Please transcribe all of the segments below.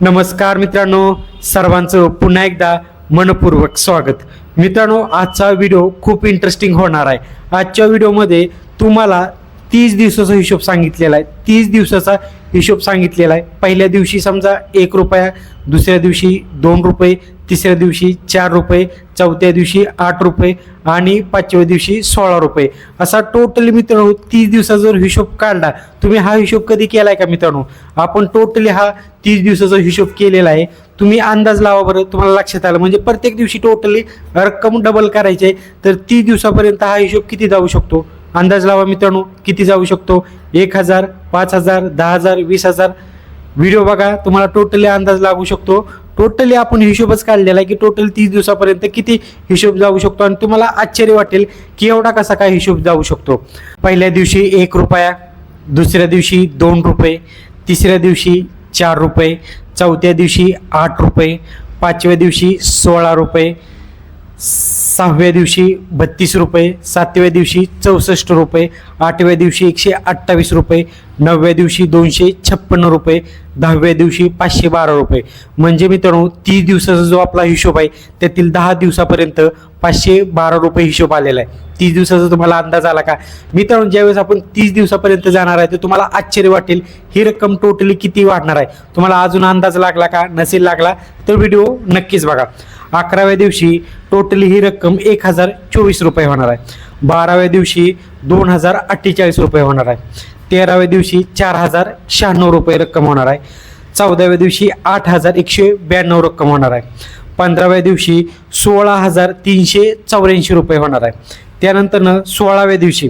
नमस्कार मित्रांनो, सर्वांचं पुन्हा एकदा मनपूर्वक स्वागत। मित्रांनो, आजचा व्हिडिओ खूप इंटरेस्टिंग होणार आहे। आजच्या व्हिडिओमध्ये तुम्हाला 30 दिवसाचा हिशोब सांगितलेला आहे। 30 दिवसाचा हिशोब सांगितलेला आहे। पहिल्या दिवशी समजा 1 रुपया, दुसऱ्या दिवशी 2 रुपये, तिसऱ्या दिवशी 4 रुपये, चौथ्या दिवशी 8 रुपये आणि पाचव्या दिवशी 16 रुपये, असा टोटली मित्रांनो 30 दिवसाचा जर हिशोब काढला, तुम्ही हा हिशोब कधी केलाय का मित्रांनो? आपण टोटली हा 30 दिवसाचा हिशोब केलेला आहे। तुम्ही अंदाज लावा बरं, तुम्हाला लक्षात आलं म्हणजे प्रत्येक दिवशी टोटली रक्कम डबल करायची आहे, तर 30 दिवसापर्यंत हा हिशोब किती जाऊ शकतो? अंदाज लावा मित्रांनो, किती जाऊ शकतो? 1000, 5000, 10000, 20000। व्हिडिओ बघा, तुम्हाला टोटली अंदाज लागू शकतो। टोटली आपण हिशोबच काढलेला आहे की टोटल 30 दिवसापर्यंत किती हिशोब जाऊ शकतो आणि तुम्हाला आश्चर्य वाटेल की एवढा कसा काय हिशोब जाऊ शकतो। पहिल्या दिवशी 1 रुपया, दुसऱ्या दिवशी 2 रुपये, तिसऱ्या दिवशी 4 रुपये, चौथ्या दिवशी 8 रुपये, पाचव्या दिवशी 16 रुपये, सहाव्या दिवशी 32 रुपये, सातव्या दिवशी 64 रुपये, आठव्या दिवशी 128 रुपये, नवव्या दिवशी 256 रुपये, 10व्या दिवशी 512 रुपये। म्हणजे मित्रांनो 30 दिवसाचा जो आपला हिशोब आहे त्यातील 10 दिवसापर्यंत 512 रुपये हिशोब आलेला आहे। 30 दिवसाचा तुम्हाला अंदाज आला का मित्रांनो? ज्यावेळेस आपण 30 दिवसापर्यंत जाणार आहे तर तुम्हाला आश्चर्य वाटेल ही रक्कम टोटली किती वाढणार आहे। तुम्हाला अजून अंदाज लागला का? नसेल लागला तर व्हिडिओ नक्कीच बघा। 11व्या दिवशी टोटली ही रक्कम 1024 रुपये होणार आहे। 12व्या दिवशी 2048 रुपये होणार आहे। 13व्या दिवशी 4096 रुपये रक्कम होणार आहे। 14व्या दिवशी 8192 रक्कम होणार आहे। 15व्या दिवशी 16384 रुपये होणार आहे। त्यानंतर 16व्या दिवशी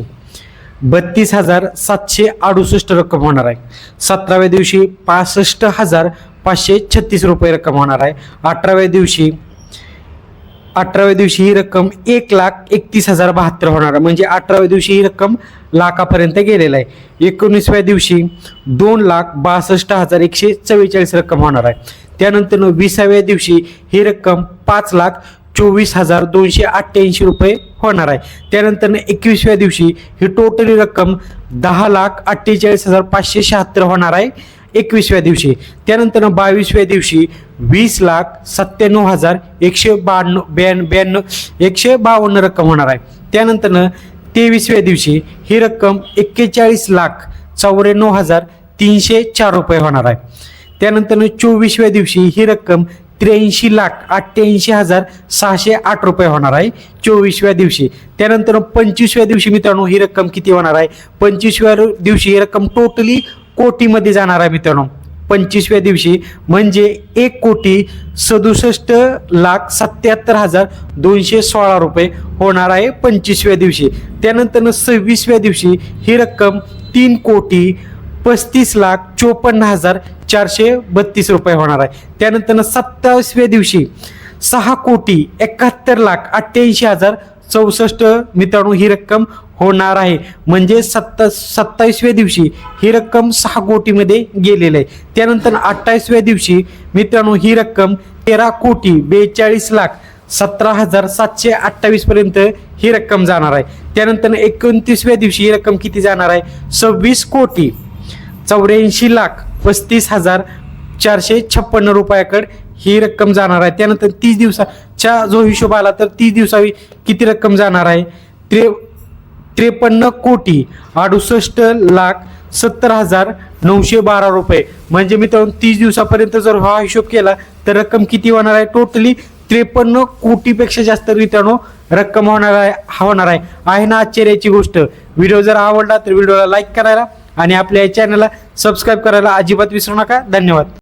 32768 रक्कम होणार आहे। 17व्या दिवशी 65536 रुपये रक्कम होणार आहे। 18व्या दिवशी ही रक्कम 1,31,072 होणार आहे, म्हणजे 18व्या दिवशी ही रक्कम लाखापर्यंत गेलेला आहे। 19व्या दिवशी 2,62,144 रक्कम होणार आहे। त्यानंतर 20व्या दिवशी ही रक्कम 5,24,288 रुपये होणार आहे। त्यानंतर 21व्या दिवशी ही टोटली रक्कम 10,48,576 होणार आहे 21व्या दिवशी। त्यानंतर 22व्या दिवशी 20,97,152 रक्कम होणार आहे। त्यानंतर 23व्या दिवशी ही रक्कम 41,94,304 रुपये होणार आहे। त्यानंतर 24व्या दिवशी ही रक्कम 83,88,608 रुपये होणार आहे 24व्या दिवशी। त्यानंतर 25व्या दिवशी मित्रांनो ही रक्कम किती होणार आहे? 25व्या दिवशी ही रक्कम टोटली कोटीमध्ये जाणार आहे मित्रांनो। 25व्या दिवशी म्हणजे 1,77,216 रुपये होणार आहे 25व्या दिवशी। त्यानंतर 26व्या दिवशी ही रक्कम 3,35,54,432 रुपये होणार आहे। त्यानंतर 27व्या दिवशी 6,71,88,064 मित्रांनो ही रक्कम होणार आहे, म्हणजे 27व्या दिवशी ही रक्कम 6 कोटीमध्ये गेलेली आहे। त्यानंतर 28व्या दिवशी मित्रांनो ही रक्कम 13,42,17,728 पर्यंत ही रक्कम जाणार आहे। त्यानंतर 29व्या दिवशी ही रक्कम किती जाणार आहे? 26,84,35,456 रुपयाकडे ही रक्कम जाणार आहे। त्यानंतर 30 दिवसाचा जो हिशोब आला तर 30 दिवसावी किती रक्कम जाणार आहे? 53,68,70,912 रुपये। म्हणजे मित्रांनो 30 दिवसापर्यंत जर हा हिशोब केला तर रक्कम किती होणार आहे? टोटली 53 कोटीपेक्षा जास्त मित्रांनो रक्कम होणार आहे ना आश्चर्याची गोष्ट। व्हिडिओ जर आवडला तर व्हिडिओला लाईक करायला आणि आपल्या चॅनलला सबस्क्राईब करायला अजिबात विसरू नका। धन्यवाद।